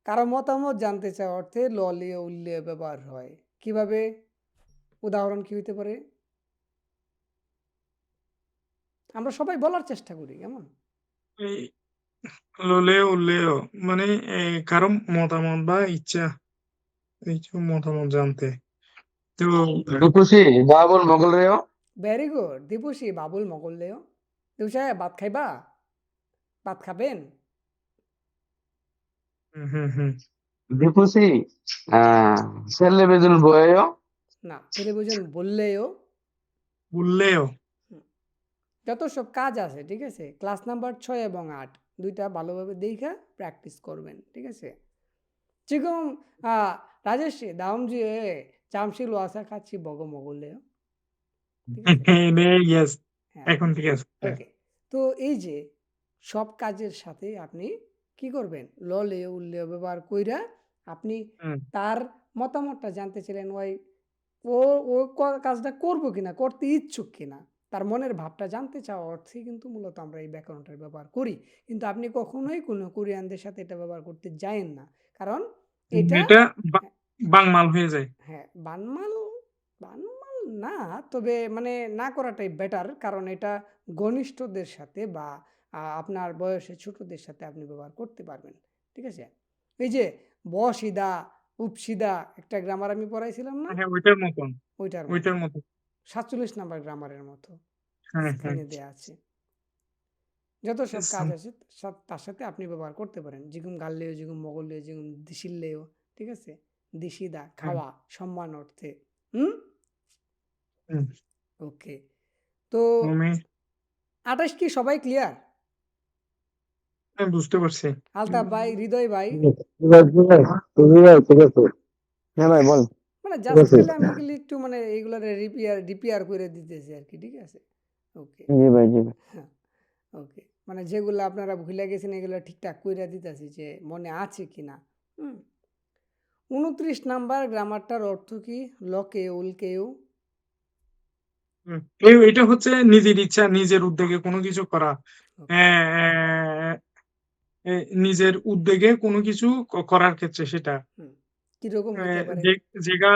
কারো মতামত জানতে চাওয়া অর্থে ললীয় উল্লেয় ব্যবহার হয়। কিভাবে? উদাহরণ কি হইতে পারে? আমরা সবাই বলার চেষ্টা করি, কেমন? এই ললেও উল্লেও মানে কারো মতামত বা ইচ্ছা মতামত জানতে। তো রূপসী বাবুল মোগল রেও ভেরি গুড। দীপুষি বাবুল মগল্লেও। দীপু সাহেব ভাত খাইবা? ভাত খাবেন? হুম। দীপুসি সেলেবেদুল বয়েও না, টেলিভিশন বললেও উল্লেও হুম, যত সব কাজ আছে, ঠিক আছে? ক্লাস নাম্বার 6 এবং 8 দুইটা ভালোভাবে দেখা প্র্যাকটিস করবেন, ঠিক আছে? 지금 রাজেশ 다음 주에 잠실 와서 같이 먹어 먹을래요? ঠিক আছে? ইয়েস, হ্যাঁ, এখন ঠিক আছে। ওকে। তো এই যে সব কাজের সাথে আপনি কি করবেন? ললেও উল্লেও ব্যবহার কইরা আপনি হুম, তার মতামতটা জানতে চাইলেন ও ও কাজটা করব কিনা, করতে ইচ্ছুক কিনা, তার মনের ভাবটা জানতে চাওয়া অর্থেই কিন্তু মূলত আমরা এই ব্যাকরণটার ব্যবহার করি। কিন্তু আপনি কখনোই কোনো কোরিয়ানদের সাথে এটা ব্যবহার করতে যায়েন না। কারণ এটা এটা হ্যাঁ, বাংমাল হয়ে যায়। হ্যাঁ, বানমাল, বানমাল না, তবে মানে না করাটাই বেটার। কারণ এটা ঘনিষ্ঠদের সাথে বা আপনার বয়সে ছোটদের সাথে আপনি ব্যবহার করতে পারবেন। ঠিক আছে? এই যে বসিদা, উপসিদা একটা গ্রামার আমি পড়াইছিলাম না? হ্যাঁ, ওইটার মতন। ওইটার ওইটার মতো। মতো। ৪৭ নাম্বার গ্রামারের মতো হ্যাঁ। স্ক্রিনে দেয়া আছে। যত সব কাজ সাম আছে তার সাথে আপনি ব্যবহার করতে পারেন। যেরকম গাল্লেয়, যেরকম মগল্লেয়, যেরকম দিশিল্লেয়, ঠিক আছে? দিশিদা, হুম, খাওয়া, সম্মান অর্থে। হুম? হুম। ওকে। তো তুমি ২৮ কি সবাই ক্লিয়ার? আমি বুঝতে পারছি। আলতাফ ভাই, হৃদয় ভাই? ঠিক আছে। হ্যাঁ ভাই বল। মানে ঠিক জাস্ট আছে। খালি আমি এগুলি একটু মানে এইগুলারে রিপেয়ার করে দিতেছি আরকি। ঠিক আছে? ওকে। জি ভাই জি ভাই। হ্যাঁ, ওকে। মানে যেগুলা আপনারা ভুইলা গেছেন এগুলা ঠিকঠাক কইরা দিতেছি যে মনে আছে কিনা। হুম? ২৯ নাম্বার গ্রামারটার অর্থ কি? লকেও, উল্কেও? হুম। এটা হচ্ছে নিজের ইচ্ছা, নিজের উদ্যোগে কোনো কিছু করা। ওকে। অ্যা এ নিজের উদ্যোগে কোনো কিছু করার ক্ষেত্রে সেটা। হুম। কিরকম অ্যা হইতে পারে? যে যেগা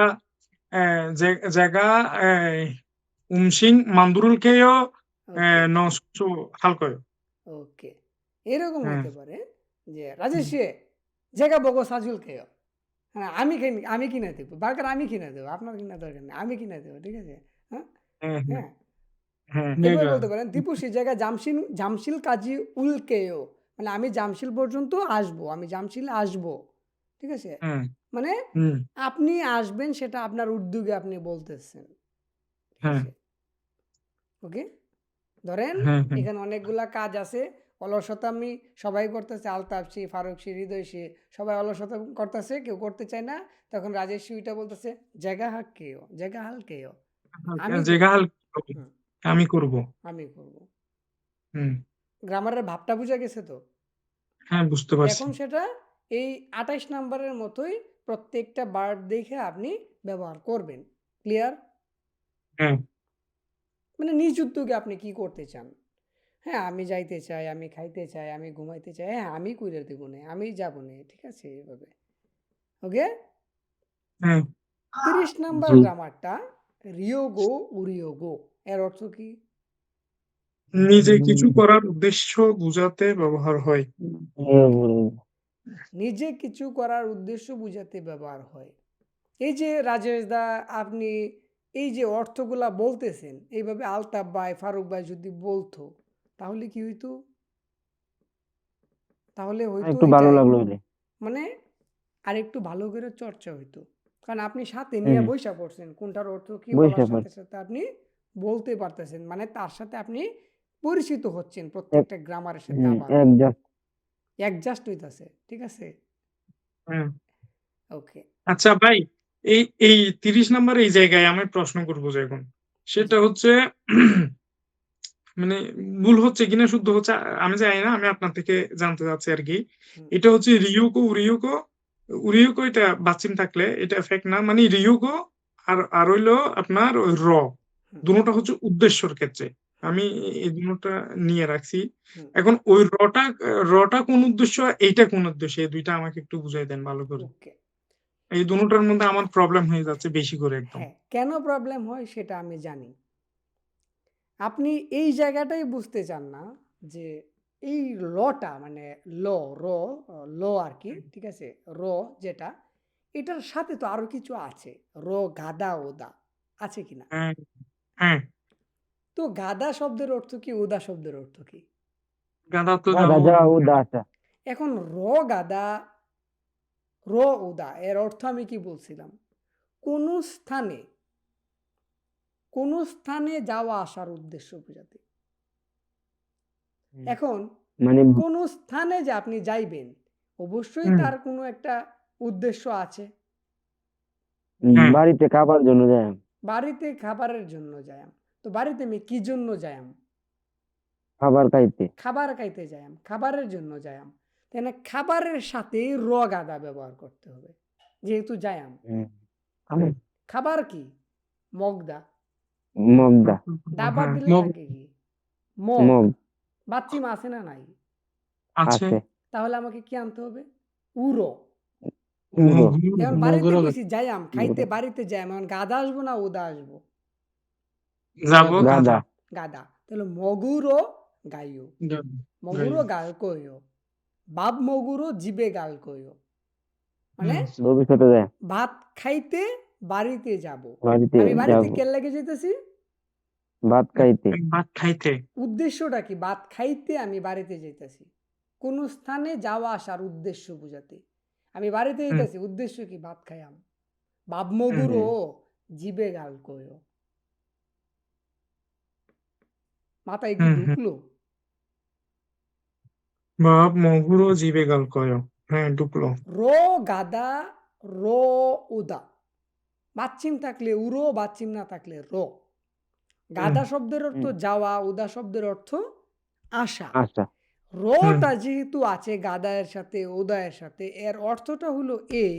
অ্যা যে যেগা umshing mandurulkeyo ওকে, no su halkoyo. ওকে। এরকম হ্যাঁ, হইতে পারে যে, "রাজেশ হুম, ইয়ে, জায়গা বগো সাজুল খেয়ে।" হ্যাঁ, আমি কিনে দেবো। বার্গার আমি কিনে দেবো। আপনার কিনার দরকার নেই। আমি কিনে দেবো। ঠিক আছে? হ্যাঁ? হ্যাঁ। হ্যাঁ। হ্যাঁ, এভাবে নেগা। বলতে পারেন, "দীপু সে জায়গায় জামশিল কাজী উল্কেও।" মানে আমি জামশিল পর্যন্ত আসবো। আমি জামশিল আসবো। ঠিক আছে? হ্যাঁ, মানে হুম, আপনি আসবেন সেটা আপনার উদ্যোগে আপনি বলতেছেন। ঠিক হ্যাঁ, আছে? ওকে? ধরেন হ্যাঁ। এখানে অনেকগুলা কাজ আছে। অলসতা সবাই করতেছে। আলতাফসি, ফারুকসি, হৃদয়সি সবাই অলসতা করতেছে। কেউ করতে চায় না। তখন রাজেশ ওইটা বলতেছে, "জায়গা হাক কেও, জায়গা হাল কেও।" আমি যেগা করব। হাল হুম, আমি করব। আমি করব। হুম, গ্রামারের ভাবটা বুঝা গেছে তো? হ্যাঁ বুঝতে পারছি। এখন সেটা এই ২৮ নাম্বারের মতোই প্রত্যেকটা ভার্ব দেখে আপনি ব্যবহার করবেন। ক্লিয়ার? হ্যাঁ, মানে নিজ উদ্যোগে আপনি কি করতে চান? হ্যাঁ, আমি যাইতে চাই, আমি খাইতে চাই, আমি ঘুমাইতে চাই। হ্যাঁ, আমি কইরা দিবনে, আমি যাবনে। ঠিক আছে? এভাবে। ওকে? হ্যাঁ। ৩০ নাম্বার জি। গ্রামারটা রিয়োগো, উরিয়োগো এর অর্থ কি? নিজে কিছু করার উদ্দেশ্য বুঝাতে ব্যবহার হয়। ওকে। নিজে কিছু করার উদ্দেশ্য বুঝাতে ব্যবহার হয়। এই যে রাজেশ দা আপনি এই যে অর্থগুলা বলতেছেন, এইভাবে আলতাফ ভাই, ফারুক ভাই যদি বলতো, তাহলে কি হইতো? তাহলে হইতো একটু ভালো এটাই। লাগলো রে। মানে আরেকটু ভালো করে চর্চা হইতো। কারণ আপনি সাথে নিয়ে হুম, বইসা পড়ছেন। কোনটার অর্থ কি বুঝতে বলার সাথে, পারছি। সাথে আপনি বলতে পারতেছেন। মানে তার সাথে আপনি পরিচিত হচ্ছেন এক প্রত্যেকটা গ্রামারের সাথে আবারও। একজাস্ট। অ্যাডজাস্ট হইতাছে। ঠিক আছে? হুম। ওকে। আচ্ছা ভাই, এই এই ৩০ নাম্বার এই জায়গায় আমি প্রশ্ন করব যে এখন। সেটা জি। হচ্ছে মানে ভুল হচ্ছে কিনা শুদ্ধ হচ্ছে আমি জানি না। আমি আপনার থেকে জানতে চাচ্ছি আরকি। হুম, এটা হচ্ছে রিয়োকো, উরিয়োকো। উরিয়োকো এটা বাচিন থাকলে এটা ফেক না। মানে রিয়োকো আর হইলো আপনার ওই হুম, দোনোটা হচ্ছে উদ্দেশ্যর ক্ষেত্রে। আমি এই দুটোটা নিয়ে রাখছি। হুম এখন ওই রটা কোন উদ্দেশ্য, এইটা কোন উদ্দেশ্য, এই দুইটা আমাকে একটু বুঝাই দেন ভালো করে। ওকে এই দুটোটার মধ্যে আমার প্রবলেম হয়ে যাচ্ছে বেশি করে একদম। হ্যাঁ কেন প্রবলেম হয় সেটা আমি জানি আপনি এই জায়গাটাই বুঝতে চান না যে এই লটা মানে ল র ল আর কি ঠিক আছে র যেটা এটার সাথে তো আরো কিছু আছে র গাদা ওদা আছে কিনা হ্যাঁ, হ্যাঁ, তো গাদা শব্দের অর্থ কি ওদা শব্দের অর্থ কি গাদা তো গাদা যাবো। যাওয়া উদাসা। এখন গাদা র ওদা এর অর্থ আমি কি বলছিলাম কোন স্থানে কোন স্থানে যাওয়া আসার উদ্দেশ্য বোঝাতে এখন মানে কোন স্থানে যে আপনি যাইবেন অবশ্যই হুম, তার কোনো একটা উদ্দেশ্য আছে হ্যাঁ, বাড়িতে খাবার জন্য যায়। বাড়িতে খাবারের জন্য যায়াম তো বাড়িতে আমি কি জন্য যায়াম খাবার খাইতে। খাবার খাইতে যায়াম খাবারের জন্য যায়াম তাই না খাবারের সাথে র গাদা ব্যবহার করতে হবে যেহেতু যায়াম খাবার কি মগদা মগদা। ডাবার হ্যাঁ, দিলে মগ থাকে কি মগ মগ বাচ্চিম আছে না নাই আছে। আছে। তাহলে আমাকে কি আনতে হবে উড়ো উড়ো। এখন বাড়িতে মগুরো কইছি যাইয়াম খাইতে বাড়িতে যাইয়াম এখন গাদা আসবো না ওদা আসবো যাবো গাদা। গাদা। গাদা তাহলে মগুরো গাইও মগুরো গাল কইও বাপ মগুরো জিবে গাল কইও মানে ভবিষ্যতে যায় ভাত খাইতে বাড়িতে যাব বাড়িতে আমি বাড়িতে যাব কেন লেগে যেতেছি ভাত খাইতে। ভাত খাইতে। উদ্দেশ্যটা কি ভাত খাইতে আমি বাড়িতে যেতেছি কোন স্থানে যাওয়া আসার উদ্দেশ্য বুঝাতে আমি বাড়িতে হুম, যেতেছি উদ্দেশ্য কি ভাত খাইয়াম বাপ হুম, মগুরো জিবে গাল কইও মাথায় কি হুম, হুম। ঢুকলো বাপ মগুরো জিবে গাল কয়। হ্যাঁ, ঢুকলো। রো গাদা রো উদা বাচ্চিম থাকলে উড়ো বাচ্চিম না থাকলে রো হুম, গাদা শব্দের অর্থ যাওয়া উদা শব্দের অর্থ আসা আচ্ছা। হুম, রোটা যেহেতু আছে গাদায়ের সাথে উদয়ের সাথে এর অর্থটা হলো এই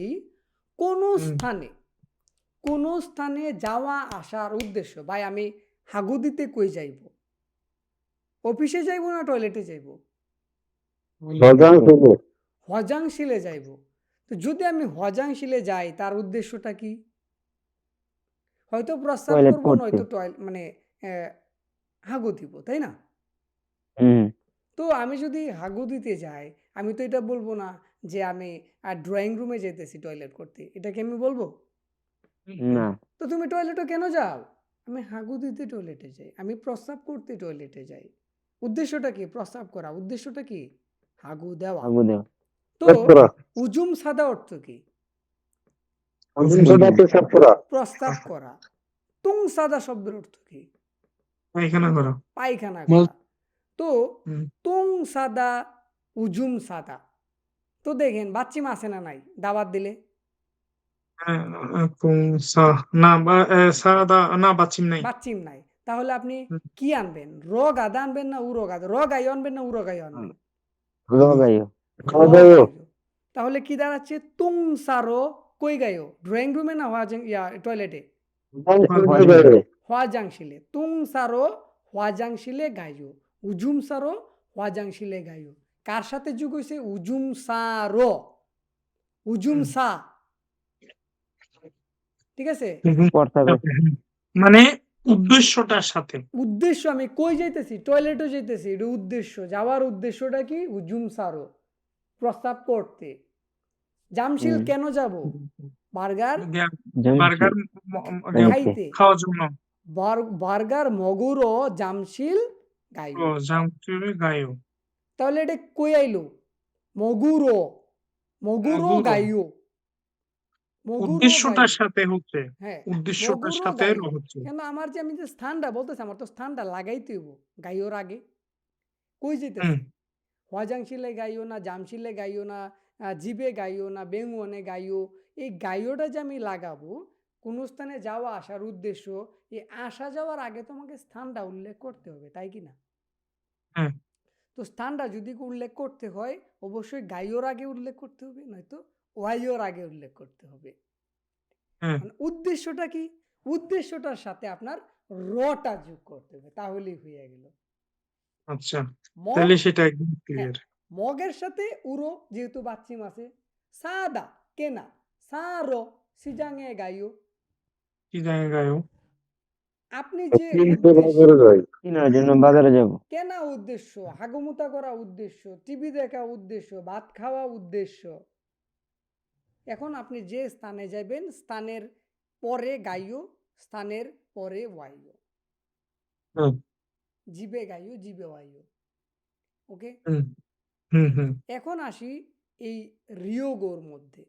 কোনো হুম। স্থানে কোনো স্থানে যাওয়া আসার উদ্দেশ্য ভাই আমি হাগু দিতে কই যাইব অফিসে যাইব না টয়লেটে যাইব সজাগ হইব। হজাংশিলে যাইব তো যদি আমি হজাংশিলে যাই তার উদ্দেশ্যটা কি হয়তো প্রস্রাব টয়লেট করবো করতে। নয়তো মানে হাগু দিব তাই না হুম। তো আমি যদি হাগু দিতে যাই আমি তো এটা বলবো না যে আমি ড্রয়িং রুমে যেতেছি টয়লেট করতে এটা কি আমি বলবো না। তো তুমি টয়লেটে কেন যাও আমি হাগু দিতে টয়লেটে যাই আমি প্রস্রাব করতে টয়লেটে যাই উদ্দেশ্যটা কি প্রস্রাব করা উদ্দেশ্যটা কি হাগু দেওয়া আগুন দেও। তো উজুম সাদা অর্থ কি প্রস্রাব করা তুং সাদা শব্দের অর্থ কি পায়খানা করো। পায়খানা বল। করা তো হুম। তুং সাদা উজুম সাদা তো দেখেন বাচ্চিম আছে না নাই দাবাত দিলে হ্যাঁ, না সাদা না বাচ্চিম নাই। বাচ্চিম নাই তাহলে আপনি হুম, কি আনবেন র গাদা আনবেন না উড়ো গাদা র গাই আনবেন না উড়ো গাই আনবেন লগাইও। র গাইও তাহলে কি দাঁড়াচ্ছে তুং সারো কই গাইও ড্রয়িং রুমে না টয়লেটে হওয়াজাংশিলে তুং সারো হওয়াজাংশিলে গাইও উজুম সারো হওয়াজাংশিলে গাইও কার সাথে যুগ হয়েছে উজুম সারো উজুম হুম, সা ঠিক আছে হুম। প্রস্তাবে। হুম। মানে উদ্দেশ্যটার সাথে। উদ্দেশ্য আমি কই যাইতেছি টয়লেটও যাইতেছি এটা উদ্দেশ্য যাওয়ার উদ্দেশ্যটা কি উজুম সারো প্রস্তাব করতে জামশিল হুম। কেন যাব বার্গার বার্গার খাইতে। খাইতে খাওয়ার জন্য। বার্গার মগুরো জামশিল ও গাইও জামচুরি গায়ো। তাহলে এটা কই আইলো মগুরো মগুরো মগুরো গাইও মগুরো উদ্দেশ্যটার গাইও সাথে হচ্ছে। হ্যাঁ উদ্দেশ্যটার মগুরো সাথে গাইও হচ্ছে। কেন আমার যে আমি যে স্থানটা বলতেছি আমার তো স্থানটা লাগাইতে হইব গাইওর আগে কই হুম, যেতেছি হজাংশিলে গাইও না জামশিলে গাইও না জিবে গাইও না বেঙ্গনে গাইও এই গাইওটা যে আমি লাগাবো কোন স্থানে যাওয়া আসার উদ্দেশ্য এই আসা যাওয়ার আগে তোমাকে স্থানটা উল্লেখ করতে হবে তাই কি না হ্যাঁ, তো স্থানটা যদি উল্লেখ করতে হয় অবশ্যই গাইওর আগে উল্লেখ করতে হবে নয়তো ওয়াইওর আগে উল্লেখ করতে হবে হ্যাঁ, মানে উদ্দেশ্যটা কি উদ্দেশ্যটার সাথে আপনার রটা যোগ করতে হবে তাহলেই হয়ে গেল। আচ্ছা মগ তাহলে সেটা একদম হ্যাঁ ক্লিয়ার। মগের সাথে উরো যেহেতু বাচ্চিম আছে সাদা কেনা সারো সিজাঙে গাইও কি জায়গায়ও আপনি যে কিনতে উদ্দেশ্য বাজারে যাই কেনার জন্য বাজারে যাব কেনা উদ্দেশ্য হাগুমুতা করা উদ্দেশ্য টিভি দেখা উদ্দেশ্য ভাত খাওয়া উদ্দেশ্য এখন আপনি যে স্থানে যাবেন স্থানের পরে গাইও স্থানের পরে ওয়াইও হুম জিবে গাইও জিবে ওয়াইও ওকে হুম হুম হুম এখন আসি এই রিয়োগোর মধ্যে